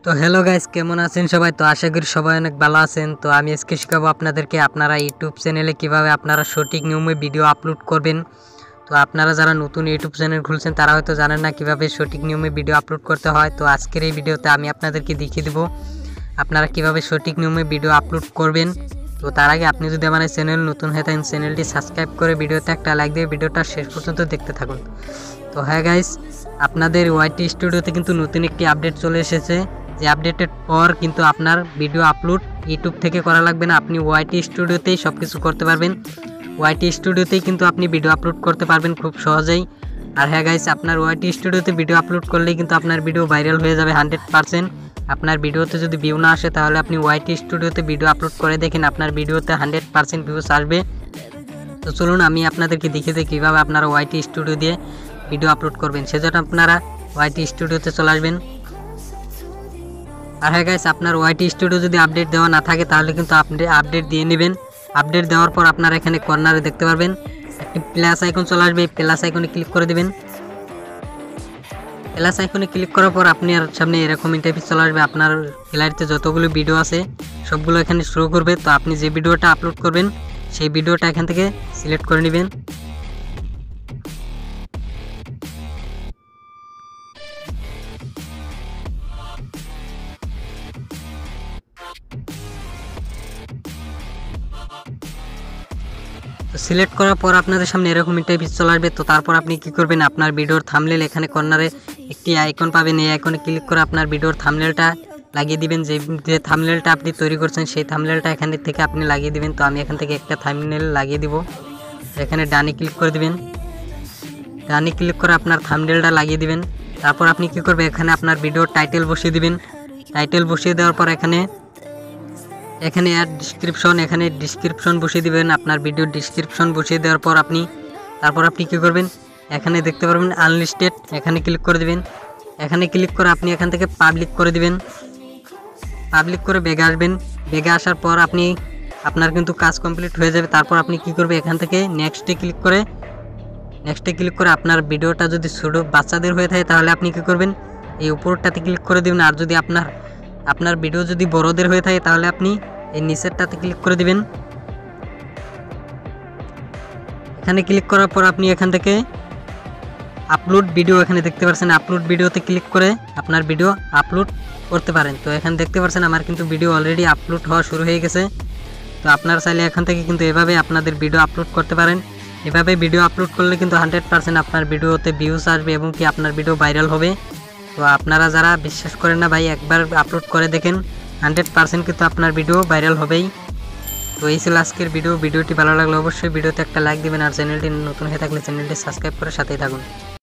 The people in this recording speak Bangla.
তো হ্যালো গাইস, কেমন আছেন সবাই? তো আশা করি সবাই অনেক ভালো আছেন। তো আমি আজকে শেখাবো আপনাদেরকে আপনারা ইউটিউব চ্যানেলে কিভাবে আপনারা সঠিক নিয়মে ভিডিও আপলোড করবেন। তো আপনারা যারা নতুন ইউটিউব চ্যানেল খুলছেন তারা হয়তো জানেন না কিভাবে সঠিক নিয়মে ভিডিও আপলোড করতে হয়। তো আজকের এই ভিডিওতে আমি আপনাদেরকে দেখিয়ে দেবো আপনারা কিভাবে সঠিক নিয়মে ভিডিও আপলোড করবেন। তো তার আগে আপনি যদি আমার এই চ্যানেল নতুন হয়ে থাকেন, চ্যানেলটি সাবস্ক্রাইব করে ভিডিওতে একটা লাইক দিয়ে ভিডিওটা শেষ পর্যন্ত দেখতে থাকুন। তো হ্যাঁ গাইস, আপনাদের ওয়াইটি স্টুডিওতে কিন্তু নতুন একটি আপডেট চলে এসেছে। যে আপডেটের পর কিন্তু আপনার ভিডিও আপলোড ইউটিউব থেকে করা লাগবে না, আপনি ওয়াইটি স্টুডিওতেই সব কিছু করতে পারবেন। ওয়াইটি স্টুডিওতেই কিন্তু আপনি ভিডিও আপলোড করতে পারবেন খুব সহজেই। আর হ্যাঁ গাইস, আপনার ওয়াইটি স্টুডিওতে ভিডিও আপলোড করলেই কিন্তু আপনার ভিডিও ভাইরাল হয়ে যাবে 100%। আপনার ভিডিওতে যদি ভিউ না আসে তাহলে আপনি ওয়াইটি স্টুডিওতে ভিডিও আপলোড করে দেখেন, আপনার ভিডিওতে 100% ভিউজ আসবে। তো চলুন আমি আপনাদেরকে দেখিয়ে দিই কীভাবে আপনারা ওয়াইটি স্টুডিও দিয়ে ভিডিও আপলোড করবেন। সেজন্য আপনারা ওয়াইটি স্টুডিওতে চলে আসবেন। আর হ্যাঁ গাইস, আপনার ওয়াইটি স্টুডিও যদি আপডেট দেওয়া না থাকে তাহলে কিন্তু আপনি আপডেট দিয়ে নেবেন। আপডেট দেওয়ার পর আপনারা এখানে কর্নারে দেখতে পারবেন একটি প্লাস আইকন চলে আসবে। এই প্লাস আইকনে ক্লিক করে দেবেন। প্লাস আইকনে ক্লিক করার পর আপনার সামনে এরকম ইন্টারফেস চলে আসবে। আপনার গ্যালারিতে যতগুলো ভিডিও আছে সবগুলো এখানে শো করবে। তো আপনি যে ভিডিওটা আপলোড করবেন সেই ভিডিওটা এখান থেকে সিলেক্ট করে নেবেন। তো সিলেক্ট করার পর আপনাদের সামনে এরকম ইন্টারফেস চলে আসবে। তো তারপর আপনি কি করবেন, আপনার ভিডিওর থাম্বনেল এখানে কর্নারে একটি আইকন পাবেন। এই আইকনে ক্লিক করে আপনার ভিডিওর থাম্বনেলটা লাগিয়ে দিবেন। যে থাম্বনেলটা আপনি তৈরি করছেন সেই থাম্বনেলটা এখান থেকে আপনি লাগিয়ে দিবেন। তো আমি এখান থেকে একটা থাম্বনেল লাগিয়ে দিব। এখানে ডানে ক্লিক করে দিবেন। ডানে ক্লিক করে আপনার থাম্বনেলটা লাগিয়ে দিবেন। তারপর আপনি কি করবেন, এখানে আপনার ভিডিওর টাইটেল বসিয়ে দিবেন। টাইটেল বসিয়ে দেওয়ার পর এখানে অ্যাড ডিসক্রিপশন, এখানে ডিসক্রিপশন বসিয়ে দিবেন। আপনার ভিডিও ডিসক্রিপশন বসিয়ে দেওয়ার পর তারপর আপনি কী করবেন, এখানে দেখতে পারবেন আনলিস্টেড, এখানে ক্লিক করে দিবেন। এখানে ক্লিক করে আপনি এখান থেকে পাবলিক করে দিবেন। পাবলিক করে বেগে আসবেন। বেগে আসার পর আপনার কিন্তু কাজ কমপ্লিট হয়ে যাবে। তারপর আপনি কি করবেন, এখান থেকে নেক্সটে ক্লিক করে আপনার ভিডিওটা যদি ছোটো বাচ্চাদের হয়ে থাকে তাহলে আপনি কি করবেন, এই উপরটাতে ক্লিক করে দিবেন। আর যদি আপনার ভিডিও যদি বড়দের হয়ে থাকে তাহলে আপনি এই নিচেরটাতে ক্লিক করে দিবেন। এখানে ক্লিক করার পর আপনি এখান থেকে আপলোড ভিডিও, এখানে দেখতে পাচ্ছেন আপলোড ভিডিওতে ক্লিক করে আপনার ভিডিও আপলোড করতে পারেন। তো এখানে দেখতে পাচ্ছেন আমার কিন্তু ভিডিও অলরেডি আপলোড হওয়া শুরু হয়ে গেছে। তো আপনারা চাইলে এখান থেকে কিন্তু এভাবে আপনাদের ভিডিও আপলোড করতে পারেন। এভাবে ভিডিও আপলোড করলে কিন্তু 100% আপনার ভিডিওতে ভিউজ আসবে এবং কি আপনার ভিডিও ভাইরাল হবে। তো আপনারা যারা বিশ্বাস করেন না ভাই, একবার আপলোড করে দেখেন, 100% কিন্তু আপনার ভিডিও ভাইরাল হবেই। তো এই ছিল আজকের ভিডিওটি ভালো লাগলে অবশ্যই ভিডিওতে একটা লাইক দিবেন। আর চ্যানেলটি নতুন হয়ে থাকলে চ্যানেলটি সাবস্ক্রাইব করে সাথেই থাকুন।